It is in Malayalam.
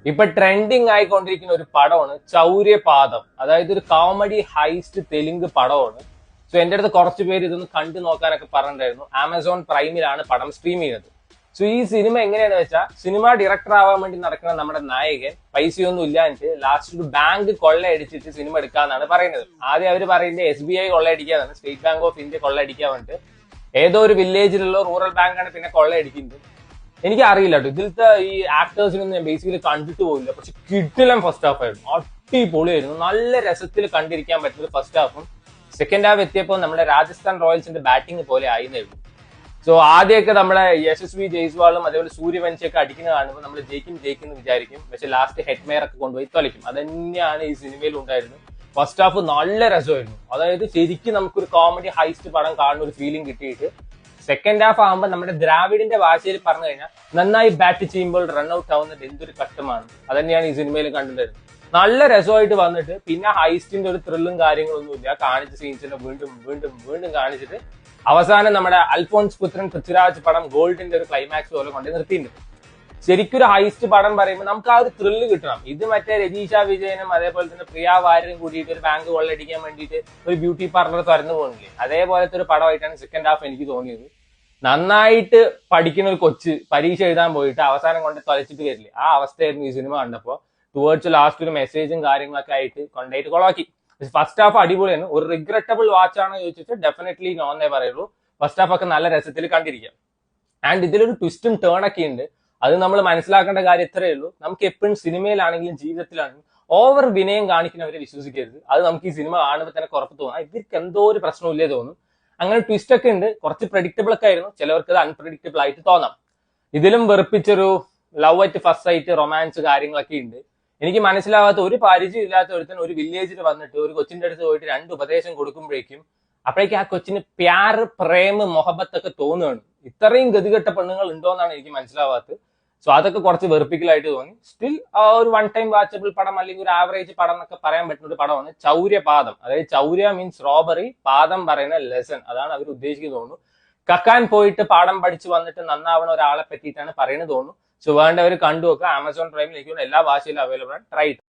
ഇപ്പൊ ട്രെൻഡിങ് ആയിക്കൊണ്ടിരിക്കുന്ന ഒരു പടമാണ് ചൗര്യപാദം. അതായത് ഒരു കോമഡി ഹൈസ്റ്റ് തെലുങ്ക് പടമാണ്. സോ എന്റെ അടുത്ത് കുറച്ച് പേര് ഇതൊന്ന് കണ്ടു നോക്കാനൊക്കെ പറഞ്ഞിട്ടുണ്ടായിരുന്നു. ആമസോൺ പ്രൈമിലാണ് പടം സ്ട്രീം ചെയ്യുന്നത്. സോ ഈ സിനിമ എങ്ങനെയാണെന്ന് വെച്ചാൽ, സിനിമ ഡയറക്ടർ ആവാൻ വേണ്ടി നടക്കുന്ന നമ്മുടെ നായകൻ പൈസയൊന്നും ഇല്ലാഞ്ഞിട്ട് ലാസ്റ്റ് ഒരു ബാങ്ക് കൊള്ളയടിച്ചിട്ട് സിനിമ എടുക്കാന്നാണ് പറയുന്നത്. ആദ്യം അവർ പറയുന്നത് SBI കൊള്ളയടിക്കാന്നാണ്, സ്റ്റേറ്റ് ബാങ്ക് ഓഫ് ഇന്ത്യ കൊള്ളയടിക്കാൻ വേണ്ടിട്ട്. ഏതോ ഒരു വില്ലേജിലുള്ള റൂറൽ ബാങ്കാണ് പിന്നെ കൊള്ളയടിക്കുന്നത്. എനിക്ക് അറിയില്ല കേട്ടോ, ഇതിലത്തെ ഈ ആക്ടേഴ്സിനൊന്നും ഞാൻ ബേസിക്കലി കണ്ടിട്ട് പോയില്ല. പക്ഷെ കിടിലം ഫസ്റ്റ് ഹാഫ് ആയിരുന്നു, അടിപൊളിയായിരുന്നു, നല്ല രസത്തിൽ കണ്ടിരിക്കാൻ പറ്റുന്നത് ഫസ്റ്റ് ഹാഫും. സെക്കൻഡ് ഹാഫ് എത്തിയപ്പോൾ നമ്മുടെ രാജസ്ഥാൻ റോയൽസിന്റെ ബാറ്റിംഗ് പോലെ ആയിരുന്നു. സോ ആദ്യമൊക്കെ നമ്മുടെ യശസ്വി ജയ്സ്വാളും അതേപോലെ സൂര്യവംശിയൊക്കെ അടിക്കുന്ന കാണുമ്പോൾ നമ്മൾ ജയിക്കും എന്ന് വിചാരിക്കും. പക്ഷെ ലാസ്റ്റ് ഹെഡ്മെയർ ഒക്കെ കൊണ്ടുപോയി തൊലയ്ക്കും. അത് തന്നെയാണ് ഈ സിനിമയിൽ ഉണ്ടായിരുന്നത്. ഫസ്റ്റ് ഹാഫ് നല്ല രസമായിരുന്നു. അതായത് ശരിക്കും നമുക്കൊരു കോമഡി ഹൈസ്റ്റ് പടം കാണുന്ന ഒരു ഫീലിംഗ് കിട്ടിയിട്ട്, സെക്കൻഡ് ഹാഫ് ആകുമ്പോൾ നമ്മുടെ ദ്രാവിഡിന്റെ ഭാഷയിൽ പറഞ്ഞു കഴിഞ്ഞാൽ നന്നായി ബാറ്റ് ചെയ്യുമ്പോൾ റൺ ഔട്ട് ആവുന്നത് എന്തൊരു കഷ്ടമാണ്. അത് തന്നെയാണ് ഈ സിനിമയിൽ കണ്ടിട്ടുണ്ടായിരുന്നത്. നല്ല രസമായിട്ട് വന്നിട്ട് പിന്നെ ഹൈസ്റ്റിന്റെ ഒരു ത്രില്ലും കാര്യങ്ങളൊന്നുമില്ല. കാണിച്ച സീൻസിനെ വീണ്ടും വീണ്ടും വീണ്ടും കാണിച്ചിട്ട് അവസാനം നമ്മുടെ അൽഫോൺസ് പുത്രൻ പൃഥ്വിരാജ് പടം ഗോൾഡിന്റെ ഒരു ക്ലൈമാക്സ് പോലെ കൊണ്ട് നിർത്തിയിട്ടുണ്ട്. ശരിക്കും ഒരു ഹൈസ്റ്റ് പടം പറയുമ്പോൾ നമുക്ക് ആ ഒരു ത്രില്ല് കിട്ടണം. ഇത് മറ്റേ രജീഷ വിജയനും അതേപോലെ തന്നെ പ്രിയ വാര്യരും കൂടിയിട്ട് ഒരു ബാങ്ക് കൊള്ളടിക്കാൻ വേണ്ടിയിട്ട് ഒരു ബ്യൂട്ടി പാർലർ തുറന്നു പോകുന്നില്ലേ, അതേപോലത്തെ ഒരു പടമായിട്ടാണ് സെക്കൻഡ് ഹാഫ് എനിക്ക് തോന്നിയത്. നന്നായിട്ട് പഠിക്കുന്ന ഒരു കൊച്ച് പരീക്ഷ എഴുതാൻ പോയിട്ട് അവസാനം കൊണ്ട് തൊലച്ചിട്ട് വരില്ലേ, ആ അവസ്ഥയായിരുന്നു ഈ സിനിമ കണ്ടപ്പോൾ. ടുവേർഡ്സ് ലാസ്റ്റ് ഒരു മെസ്സേജും കാര്യങ്ങളൊക്കെ ആയിട്ട് കൊണ്ടായിട്ട് കൊളാക്കി. ഫസ്റ്റ് ഹാഫ് അടിപൊളിയാണ്. ഒരു റിഗ്രറ്റബിൾ വാച്ച് ആണോ ചോദിച്ചിട്ട് ഡെഫിനറ്റ്ലി നോന്നേ പറയുള്ളൂ. ഫസ്റ്റ് ഹാഫ് ഒക്കെ നല്ല രസത്തിൽ കണ്ടിരിക്കാം. ആൻഡ് ഇതിലൊരു ട്വിസ്റ്റും ടേൺ ഒക്കെ ഉണ്ട്. അത് നമ്മൾ മനസ്സിലാക്കേണ്ട കാര്യം ഇത്രയേ ഉള്ളൂ. നമുക്ക് എപ്പോഴും സിനിമയിലാണെങ്കിലും ജീവിതത്തിലാണെങ്കിലും ഓവർ വിനയം കാണിക്കുന്നവരെ വിശ്വസിക്കരുത്. അത് നമുക്ക് ഈ സിനിമ കാണുമ്പോൾ തന്നെ കുറപ്പ് തോന്നാം, ഇവർക്ക് എന്തോ ഒരു പ്രശ്നമില്ലേ തോന്നും. അങ്ങനെ ട്വിസ്റ്റ് ഒക്കെ ഉണ്ട്. കുറച്ച് പ്രഡിക്റ്റബിൾ ഒക്കെ ആയിരുന്നു, ചിലവർക്ക് അത് അൺപ്രഡിക്റ്റബിൾ ആയിട്ട് തോന്നാം. ഇതിലും വെറുപ്പിച്ചൊരു love at first sight romance കാര്യങ്ങളൊക്കെ ഉണ്ട്. എനിക്ക് മനസ്സിലാവാത്ത, ഒരു പരിചയം ഇല്ലാത്ത ഒരുത്തൻ ഒരു വില്ലേജിൽ വന്നിട്ട് ഒരു കൊച്ചിന്റെ അടുത്ത് പോയിട്ട് 2 ഉപദേശം കൊടുക്കുമ്പോഴേക്കും അപ്പോഴേക്കും ആ കൊച്ചിന് പ്യാർ പ്രേമ മൊഹബത്തൊക്കെ തോന്നുകയാണ്. ഇത്രയും ഗതികെട്ട പെണ്ണുങ്ങൾ ഉണ്ടോന്നാണ് എനിക്ക് മനസ്സിലാവാത്തത്. സോ അതൊക്കെ കുറച്ച് വെറുപ്പിക്കലായിട്ട് തോന്നി. സ്റ്റിൽ ഒരു വൺ ടൈം വാച്ചബിൾ പടം അല്ലെങ്കിൽ ഒരു ആവറേജ് പടം എന്നൊക്കെ പറയാൻ പറ്റുന്ന ഒരു പടമാണ് ചൗര്യപാദം. അതായത് ചൗര്യ മീൻസ് റോബറി, പാദം പറയുന്ന ലെസൺ, അതാണ് അവർ ഉദ്ദേശിക്കുന്നത് തോന്നുന്നു. കക്കാൻ പോയിട്ട് പാഠം പഠിച്ച് വന്നിട്ട് നന്നാവണ ഒരാളെ പറ്റിയിട്ടാണ് പറയുന്നത് തോന്നുന്നു. സോ വേണ്ടവർ കണ്ടു നോക്കുക. ആമസോൺ പ്രൈമിൽ എനിക്ക് എല്ലാ ഭാഷയിലും അവൈലബിൾ ആണ്. ട്രൈ